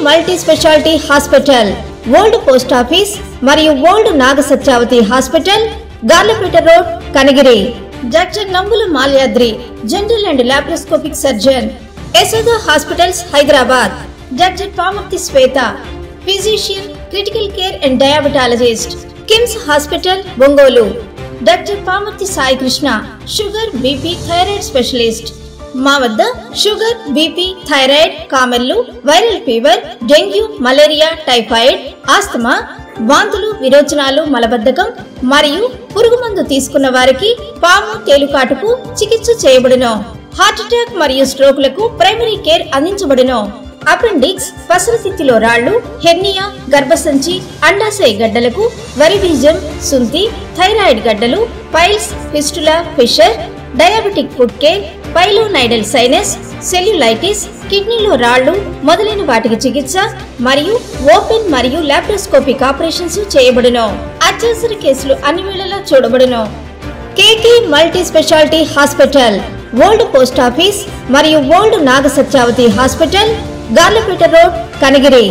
Multi specialty hospital, old post office మరియు old Naga Satyavathi hospital, Garlapeta road, Kanagiri. Doctor Nambula Malyadri, general and laparoscopic surgeon, Yashoda hospitals, Hyderabad. Doctor Pamarthi Shweta, physician, critical care and diabetologist, KIMS hospital, Ongole. Doctor Pamarthi Sai Krishna, sugar, BP, thyroid specialist. మా వద్ద sugar, BP, thyroid, కామెర్లు, viral fever, dengue, malaria, typhoid, asthma, వాంతులు, విరోచనాలు, మలబద్ధకం మరియు పురుగుమందు తీసుకున్న వారికి పాము, తేలుకాటుకు చికిత్స చేయబడును. హార్ట్ అటాక్ మరియు స్ట్రోక్లకు ప్రైమరీ కేర్ అందించబడును. అపెండిక్స్, పసరతిత్తిలో రాళ్లు, హెర్నియా, గర్భసంచి, అండాశయ గడ్డలకు వరి బీజం, సుంతి, థైరాయిడ్ గడ్డలు, piles, fistula, fissure, diabetic foot care, pilonidal sinus, cellulitis, కిడ్నీలో రాళ్లు మొదలైన వాటికి చికిత్స మరియు ఓపెన్ మరియు లాప్రోస్కోపిక్ ఆపరేషన్స్ చేయబడును. అత్యవసర కేసులు అన్ని వేళలా చూడబడును. KK multi specialty hospital, old post office మరియు old Naga Satyavathi hospital, Garlapeta road, Kanigiri.